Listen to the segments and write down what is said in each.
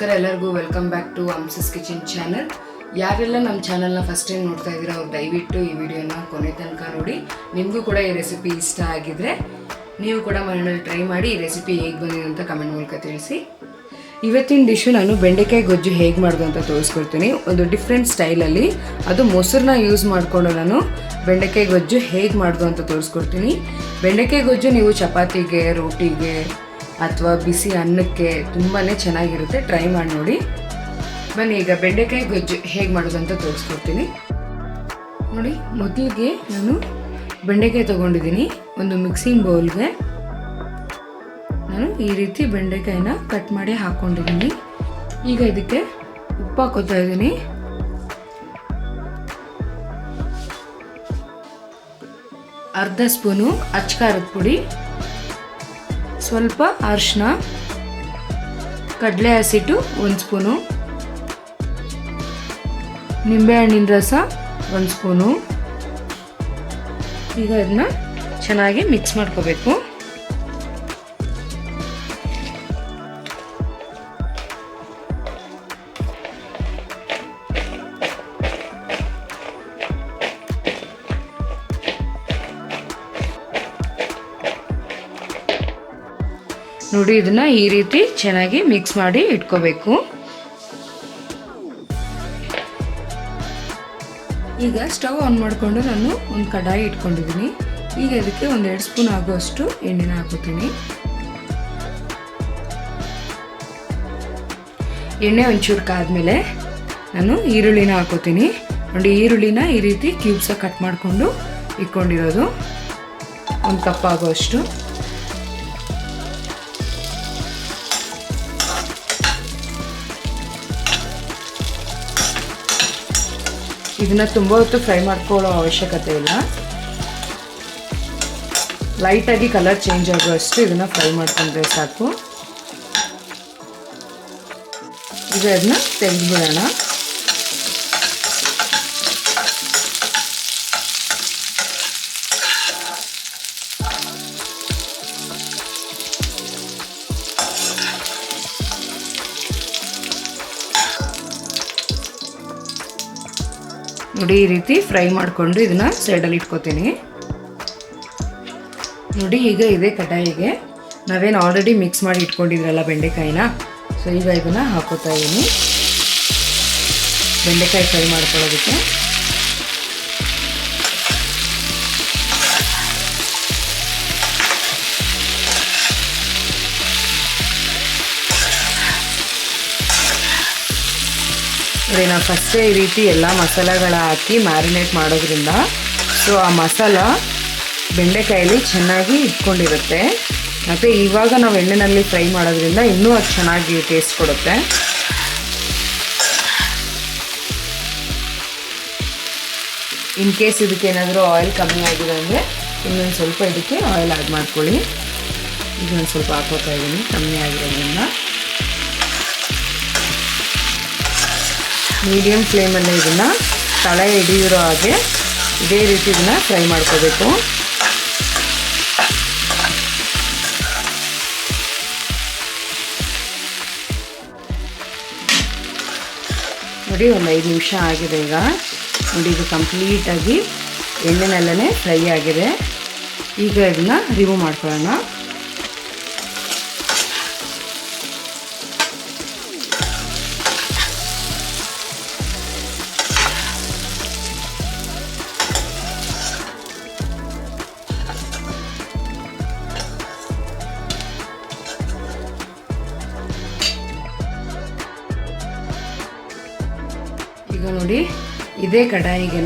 ನಮಸ್ಕಾರ ಎಲ್ಲರಿಗೂ welcome back to ಅಮ್ಸಸ್ ಕಿಚನ್ ಚಾನಲ್. ಯಾರೆಲ್ಲ ನಮ್ಮ ಚಾನಲ್ನ ಫಸ್ಟ್ ಟೈಮ್ ನೋಡ್ತಾ ಇದ್ದೀರಾ ಅವ್ರು ದಯವಿಟ್ಟು ಈ ವಿಡಿಯೋನ ಕೊನೆ ತನಕ ನೋಡಿ. ನಿಮಗೂ ಕೂಡ ಈ ರೆಸಿಪಿ ಇಷ್ಟ ಆಗಿದ್ರೆ ನೀವು ಕೂಡ ಮನೆಯಲ್ಲಿ ಟ್ರೈ ಮಾಡಿ ಈ ರೆಸಿಪಿ ಹೇಗೆ ಬಂದಿದೆ ಅಂತ ಕಮೆಂಟ್ ಮೂಲಕ ತಿಳಿಸಿ. ಇವತ್ತಿನ ಡಿಶ್ಶು ನಾನು ಬೆಂಡೆಕಾಯಿ ಗೊಜ್ಜು ಹೇಗೆ ಮಾಡೋದು ಅಂತ ತೋರಿಸ್ಕೊಡ್ತೀನಿ. ಒಂದು ಡಿಫ್ರೆಂಟ್ ಸ್ಟೈಲಲ್ಲಿ, ಅದು ಮೊಸರನ್ನ ಯೂಸ್ ಮಾಡಿಕೊಂಡು ನಾನು ಬೆಂಡೆಕಾಯಿ ಗೊಜ್ಜು ಹೇಗೆ ಮಾಡೋದು ಅಂತ ತೋರಿಸ್ಕೊಡ್ತೀನಿ. ಬೆಂಡೆಕಾಯಿ ಗೊಜ್ಜು ನೀವು ಚಪಾತಿಗೆ, ರೋಟಿಗೆ ಅಥವಾ ಬಿಸಿ ಅನ್ನಕ್ಕೆ ತುಂಬಾ ಚೆನ್ನಾಗಿರುತ್ತೆ. ಟ್ರೈ ಮಾಡಿ ನೋಡಿ. ಬನ್ನಿ ಈಗ ಬೆಂಡೆಕಾಯಿ ಗೊಜ್ಜು ಹೇಗೆ ಮಾಡೋದು ಅಂತ ತೋರಿಸ್ಕೊಡ್ತೀನಿ. ನೋಡಿ, ಮೊದಲಿಗೆ ನಾನು ಬೆಂಡೆಕಾಯಿ ತೊಗೊಂಡಿದ್ದೀನಿ. ಒಂದು ಮಿಕ್ಸಿಂಗ್ ಬೌಲ್ಗೆ ನಾನು ಈ ರೀತಿ ಬೆಂಡೆಕಾಯಿನ ಕಟ್ ಮಾಡಿ ಹಾಕ್ಕೊಂಡಿದ್ದೀನಿ. ಈಗ ಇದಕ್ಕೆ ಉಪ್ಪು ಹಾಕೋತಾ ಇದ್ದೀನಿ. ಅರ್ಧ ಸ್ಪೂನು ಅಚ್ಚ ಖಾರದ ಪುಡಿ, ಸ್ವಲ್ಪ ಅರಿಶಿನ, ಕಡಲೆ ಹಸಿಟ್ಟು 1 ಸ್ಪೂನು, ನಿಂಬೆಹಣ್ಣಿನ ರಸ 1 ಸ್ಪೂನು. ಈಗ ಅದನ್ನ ಚೆನ್ನಾಗಿ ಮಿಕ್ಸ್ ಮಾಡ್ಕೋಬೇಕು. ನೋಡಿ, ಇದನ್ನ ಈ ರೀತಿ ಚೆನ್ನಾಗಿ ಮಿಕ್ಸ್ ಮಾಡಿ ಇಟ್ಕೋಬೇಕು. ಈಗ ಸ್ಟವ್ ಆನ್ ಮಾಡಿಕೊಂಡು ನಾನು ಒಂದು ಕಡಾಯಿ ಇಟ್ಕೊಂಡಿದ್ದೀನಿ. ಈಗ ಇದಕ್ಕೆ 1-2 ಸ್ಪೂನ್ ಆಗುವಷ್ಟು ಎಣ್ಣೆನ ಹಾಕೋತೀನಿ. ಎಣ್ಣೆ ಒಂಚೂರು ಕಾದ್ಮೇಲೆ ನಾನು ಈರುಳ್ಳಿನ ಹಾಕೋತೀನಿ. ನೋಡಿ, ಈರುಳ್ಳಿನ ಈ ರೀತಿ ಕ್ಯೂಬ್ಸಾಗಿ ಕಟ್ ಮಾಡಿಕೊಂಡು ಇಟ್ಕೊಂಡಿರೋದು 1 ಕಪ್ ಆಗುವಷ್ಟು. ಇದನ್ನ ತುಂಬ ಹೊತ್ತು ಫ್ರೈ ಮಾಡ್ಕೊಳ್ಳೋ ಅವಶ್ಯಕತೆ ಇಲ್ಲ. ಲೈಟಾಗಿ ಕಲರ್ ಚೇಂಜ್ ಆಗುವಷ್ಟು ಇದನ್ನ ಫ್ರೈ ಮಾಡ್ಕೊಂಡ್ರೆ ಸಾಕು. ಈಗ ಅದನ್ನ ತೆಗೆದ್ಬಿಡೋಣ. ನೋಡಿ, ಈ ರೀತಿ ಫ್ರೈ ಮಾಡಿಕೊಂಡು ಇದನ್ನ ಸೈಡಲ್ಲಿ ಇಟ್ಕೋತೀನಿ. ನೋಡಿ, ಈಗ ಇದೇ ಕಡಾಯಿಗೆ ನಾವೇನು ಆಲ್ರೆಡಿ ಮಿಕ್ಸ್ ಮಾಡಿ ಇಟ್ಕೊಂಡಿದ್ರಲ್ಲ ಬೆಂಡೆಕಾಯಿನ, ಸೊ ಈಗ ಇದನ್ನ ಹಾಕೋತಾ ಇದ್ದೀನಿ ಬೆಂಡೆಕಾಯಿ ಫ್ರೈ ಮಾಡ್ಕೊಳ್ಳೋದಕ್ಕೆ. ನೋಡಿ, ನಾವು ಫಸ್ಟೇ ಈ ರೀತಿ ಎಲ್ಲ ಮಸಾಲೆಗಳ ಹಾಕಿ ಮ್ಯಾರಿನೇಟ್ ಮಾಡೋದ್ರಿಂದ ಸೊ ಆ ಮಸಾಲ ಬೆಂಡೆಕಾಯಲ್ಲಿ ಚೆನ್ನಾಗಿ ಇಟ್ಕೊಂಡಿರುತ್ತೆ. ಮತ್ತು ಇವಾಗ ನಾವು ಎಣ್ಣೆಯಲ್ಲಿ ಫ್ರೈ ಮಾಡೋದ್ರಿಂದ ಇನ್ನೂ ಅದು ಚೆನ್ನಾಗಿ ಟೇಸ್ಟ್ ಕೊಡುತ್ತೆ. ಇನ್ ಕೇಸ್ ಇದಕ್ಕೆ ಏನಾದರೂ ಆಯಿಲ್ ಕಮ್ಮಿ ಆಗಿದೆ ಅಂದರೆ ಇನ್ನೊಂದು ಸ್ವಲ್ಪ ಇದಕ್ಕೆ ಆಯಿಲ್ ಆ್ಯಡ್ ಮಾಡ್ಕೊಳ್ಳಿ. ಇದೊಂದು ಸ್ವಲ್ಪ ಹಾಕೋತಾ ಇದ್ದೀನಿ ಕಮ್ಮಿ ಆಗಿರೋದ್ರಿಂದ. ಮೀಡಿಯಮ್ ಫ್ಲೇಮಲ್ಲಿ ಇದನ್ನು ತಳ ಹಿಡಿದಿರೋ ಹಾಗೆ ಇದೇ ರೀತಿ ಇದನ್ನು ಫ್ರೈ ಮಾಡ್ಕೋಬೇಕು. ನೋಡಿ, ಒಂದು 5 ನಿಮಿಷ ಆಗಿದೆ. ಈಗ ನೋಡಿ, ಇದು ಕಂಪ್ಲೀಟಾಗಿ ಎಣ್ಣೆನಲ್ಲೇ ಫ್ರೈ ಆಗಿದೆ. ಈಗ ಇದನ್ನು ರಿಮೂವ್ ಮಾಡ್ಕೊಳ್ಳೋಣ. ಈಗ ನೋಡಿ, ಇದೇ ಕಡಾಯಿಗೆ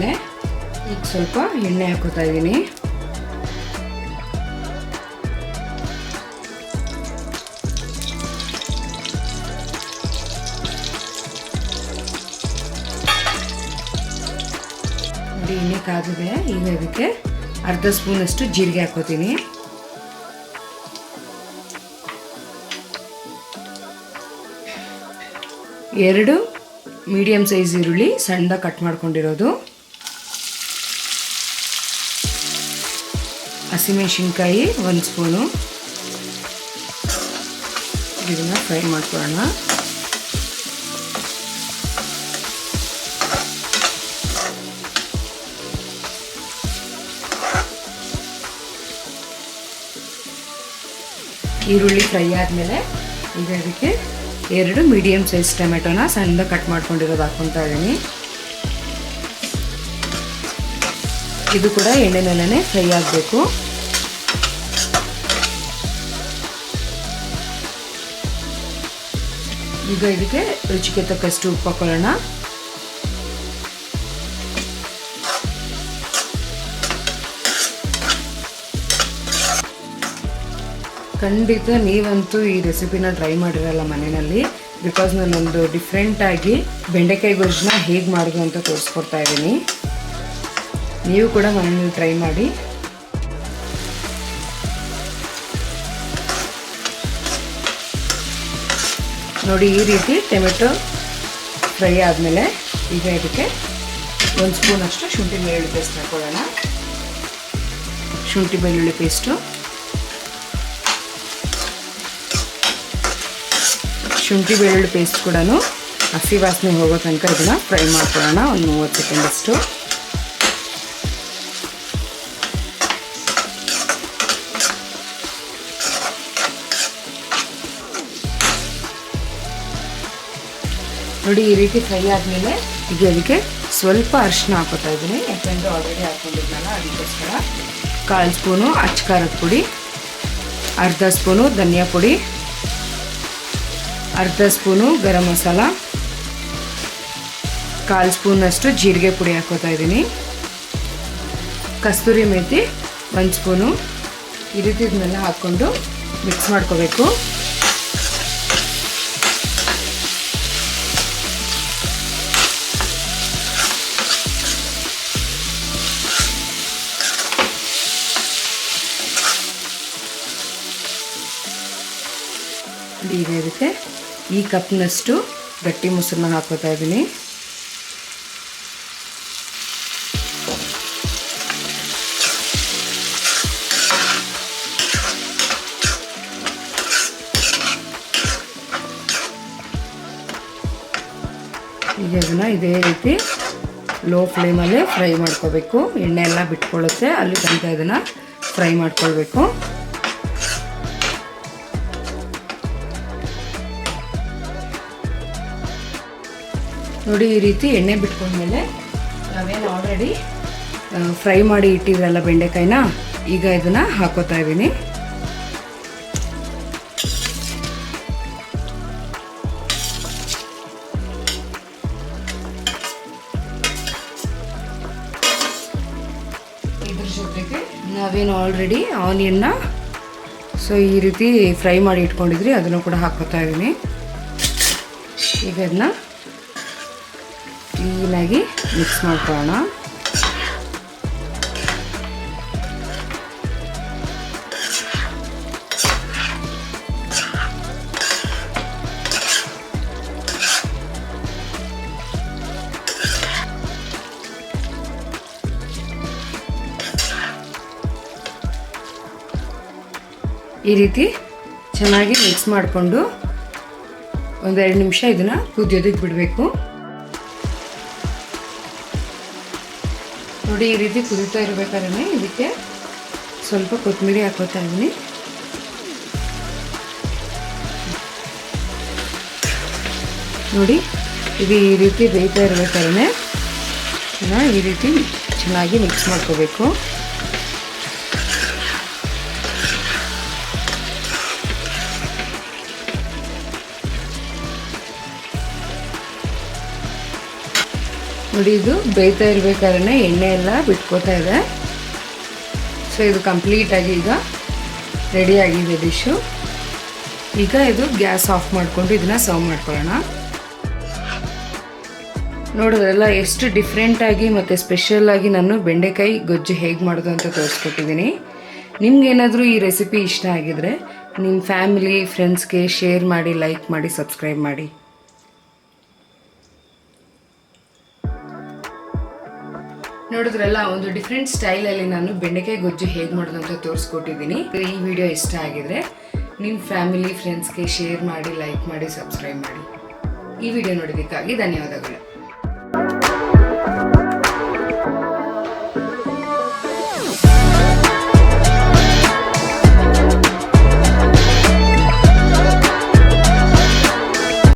ಈಗ ಸ್ವಲ್ಪ ಎಣ್ಣೆ ಹಾಕೋತಾ ಇದ್ದೀನಿ. ನೋಡಿ, ಎಣ್ಣೆ ಕಾದಿದೆ. ಈಗ ಇದಕ್ಕೆ ಅರ್ಧ ಸ್ಪೂನಷ್ಟು ಜೀರಿಗೆ ಹಾಕೋತೀನಿ. ಎರಡು ಮೀಡಿಯಮ್ ಸೈಜ್ ಈರುಳ್ಳಿ ಸಣ್ಣದಾಗಿ ಕಟ್ ಮಾಡ್ಕೊಂಡಿರೋದು, ಹಸಿಮೆಣಸಿನ್ಕಾಯಿ 1 ಸ್ಪೂನು, ಇದನ್ನು ಫ್ರೈ ಮಾಡ್ಕೊಳ್ಳೋಣ. ಈರುಳ್ಳಿ ಫ್ರೈ ಆದಮೇಲೆ ಈಗ ಅದಕ್ಕೆ 2 ಮೀಡಿಯಮ್ ಸೈಜ್ ಟೊಮೆಟೊನ ಸಣ್ಣದಾಗಿ ಕಟ್ ಮಾಡ್ಕೊಂಡಿರೋದು ಹಾಕ್ಕೊತಾ ಇದ್ದೀನಿ. ಇದು ಕೂಡ ಎಣ್ಣೆನಲ್ಲೇ ಫ್ರೈ ಆಗಬೇಕು. ಈಗ ಇದಕ್ಕೆ ರುಚಿಗೆ ತಕ್ಕಷ್ಟು ಉಪ್ಪು ಹಾಕೊಳ್ಳೋಣ. ಖಂಡಿತ ನೀವಂತೂ ಈ ರೆಸಿಪಿನ ಟ್ರೈ ಮಾಡಿರಲ್ಲ ಮನೆಯಲ್ಲಿ, ಬಿಕಾಸ್ ನಾನೊಂದು ಡಿಫ್ರೆಂಟಾಗಿ ಬೆಂಡೆಕಾಯಿ ಗೊಜ್ಜನ್ನ ಹೇಗೆ ಮಾಡೋದು ಅಂತ ತೋರಿಸ್ಕೊಡ್ತಾ ಇದ್ದೀನಿ. ನೀವು ಕೂಡ ಮನೆಯಲ್ಲಿ ಟ್ರೈ ಮಾಡಿ. ನೋಡಿ, ಈ ರೀತಿ ಟೊಮೆಟೊ ಫ್ರೈ ಆದಮೇಲೆ ಈಗ ಇದಕ್ಕೆ 1 ಸ್ಪೂನಷ್ಟು ಶುಂಠಿ ಬೆಳ್ಳುಳ್ಳಿ ಪೇಸ್ಟ್ ಹಾಕೊಳ್ಳೋಣ. ಶುಂಠಿ ಬೆಳ್ಳುಳ್ಳಿ ಪೇಸ್ಟು, ಶುಂಠಿ ಬೆಳ್ಳುಳ್ಳಿ ಪೇಸ್ಟ್ ಕೂಡ ಹಸಿ ವಾಸನೆ ಹೋಗೋ ತನಕ ಇದನ್ನು ಫ್ರೈ ಮಾಡ್ಕೊಳ್ಳೋಣ ಒಂದು 30 ಸೆಕೆಂಡಷ್ಟು. ನೋಡಿ, ಈ ರೀತಿ ಫ್ರೈ ಆದಮೇಲೆ ಈಗ ಅದಕ್ಕೆ ಸ್ವಲ್ಪ ಅರಿಶಿನ ಹಾಕೋತಾ ಇದ್ದೀನಿ, ಯಾಕೆಂದರೆ ಆಲ್ರೆಡಿ ಹಾಕ್ಕೊಂಡಿದ್ನಲ್ಲ ಅದಕ್ಕೋಸ್ಕರ. 1/4 ಸ್ಪೂನು ಅಚ್ಚ ಖಾರದ ಪುಡಿ, 1/2 ಸ್ಪೂನು ಧನಿಯಾ ಪುಡಿ, 1/2 ಸ್ಪೂನು ಗರಂ ಮಸಾಲ, 1/4 ಸ್ಪೂನಷ್ಟು ಜೀರಿಗೆ ಪುಡಿ ಹಾಕೋತಾ ಇದ್ದೀನಿ, ಕಸ್ತೂರಿ ಮೇಥಿ 1 ಸ್ಪೂನು. ಈ ರೀತಿ ಇದನ್ನೆಲ್ಲ ಹಾಕ್ಕೊಂಡು ಮಿಕ್ಸ್ ಮಾಡ್ಕೋಬೇಕು. ಈಗ ಇದಕ್ಕೆ ಈ ಕಪ್ನಷ್ಟು ಗಟ್ಟಿ ಮೊಸರನ್ನ ಹಾಕೋತಾ ಇದ್ದೀನಿ. ಈಗ ಅದನ್ನು ಇದೇ ರೀತಿ ಲೋ ಫ್ಲೇಮಲ್ಲೇ ಫ್ರೈ ಮಾಡ್ಕೋಬೇಕು. ಎಣ್ಣೆ ಎಲ್ಲ ಬಿಟ್ಕೊಳ್ಳುತ್ತೆ, ಅಲ್ಲಿ ತನಕ ಇದನ್ನು ಫ್ರೈ ಮಾಡ್ಕೊಳ್ಬೇಕು. ನೋಡಿ, ಈ ರೀತಿ ಎಣ್ಣೆ ಬಿಟ್ಕೊಂಡ್ಮೇಲೆ ನಾವೇನು ಆಲ್ರೆಡಿ ಫ್ರೈ ಮಾಡಿ ಇಟ್ಟಿದ್ರಲ್ಲ ಬೆಂಡೆಕಾಯಿನ, ಈಗ ಇದನ್ನು ಹಾಕೋತಾ ಇದ್ದೀನಿ. ಇದ್ರ ಜೊತೆಗೆ ನಾವೇನು ಆಲ್ರೆಡಿ ಆನಿಯನ್ನ ಈ ರೀತಿ ಫ್ರೈ ಮಾಡಿ ಇಟ್ಕೊಂಡಿದ್ರಿ, ಅದನ್ನು ಕೂಡ ಹಾಕೋತಾ ಇದ್ದೀನಿ. ಈಗ ಅದನ್ನ ಕ್ಲೀನಾಗಿ ಮಿಕ್ಸ್ ಮಾಡ್ಕೊಳ್ಳೋಣ. ಈ ರೀತಿ ಚೆನ್ನಾಗಿ ಮಿಕ್ಸ್ ಮಾಡಿಕೊಂಡು 1-2 ನಿಮಿಷ ಇದನ್ನು ಕುದಿಯೋದಕ್ಕೆ ಬಿಡಬೇಕು. ನೋಡಿ, ಈ ರೀತಿ ಕುದೀತಾ ಇರಬೇಕಾದ್ರೆ ಇದಕ್ಕೆ ಸ್ವಲ್ಪ ಕೊತ್ತಂಬರಿ ಹಾಕೋತಾ ಇದ್ದೀನಿ. ನೋಡಿ, ಇದು ಈ ರೀತಿ ಬೇಯ್ತಾ ಇರಬೇಕಾದ್ರೆ ಈ ರೀತಿ ಚೆನ್ನಾಗಿ ಮಿಕ್ಸ್ ಮಾಡ್ಕೋಬೇಕು. ನೋಡಿ, ಇದು ಬೇಯ್ತಾ ಇರಬೇಕಾದ್ರೆ ಎಣ್ಣೆ ಎಲ್ಲ ಬಿಟ್ಕೋತಾ ಇದೆ. ಇದು ಕಂಪ್ಲೀಟಾಗಿ ಈಗ ರೆಡಿಯಾಗಿದೆ ಡಿಶ್ಶು. ಈಗ ಇದು ಗ್ಯಾಸ್ ಆಫ್ ಮಾಡಿಕೊಂಡು ಇದನ್ನು ಸರ್ವ್ ಮಾಡ್ಕೊಳ್ಳೋಣ. ನೋಡಿದ್ರಲ್ಲ, ಎಷ್ಟು ಡಿಫ್ರೆಂಟಾಗಿ ಮತ್ತು ಸ್ಪೆಷಲಾಗಿ ನಾನು ಬೆಂಡೆಕಾಯಿ ಗೊಜ್ಜು ಹೇಗೆ ಮಾಡೋದು ಅಂತ ತೋರಿಸ್ಕೊಟ್ಟಿದ್ದೀನಿ. ನಿಮ್ಗೇನಾದರೂ ಈ ರೆಸಿಪಿ ಇಷ್ಟ ಆಗಿದರೆ ನಿಮ್ಮ ಫ್ಯಾಮಿಲಿ ಫ್ರೆಂಡ್ಸ್ಗೆ ಶೇರ್ ಮಾಡಿ, ಲೈಕ್ ಮಾಡಿ, ಸಬ್ಸ್ಕ್ರೈಬ್ ಮಾಡಿ. ನೋಡಿದ್ರಲ್ಲ, ಒಂದು ಡಿಫ್ರೆಂಟ್ ಸ್ಟೈಲಲ್ಲಿ ನಾನು ಬೆಂಡೆಕಾಯಿ ಗೊಜ್ಜು ಹೇಗೆ ಮಾಡೋದು ಅಂತ ತೋರಿಸ್ಕೊಟ್ಟಿದ್ದೀನಿ. ಈ ವಿಡಿಯೋ ಇಷ್ಟ ಆಗಿದರೆ ನಿಮ್ಮ ಫ್ಯಾಮಿಲಿ ಫ್ರೆಂಡ್ಸ್ಗೆ ಶೇರ್ ಮಾಡಿ, ಲೈಕ್ ಮಾಡಿ, ಸಬ್ಸ್ಕ್ರೈಬ್ ಮಾಡಿ. ಈ ವಿಡಿಯೋ ನೋಡೋದಕ್ಕಾಗಿ ಧನ್ಯವಾದಗಳು.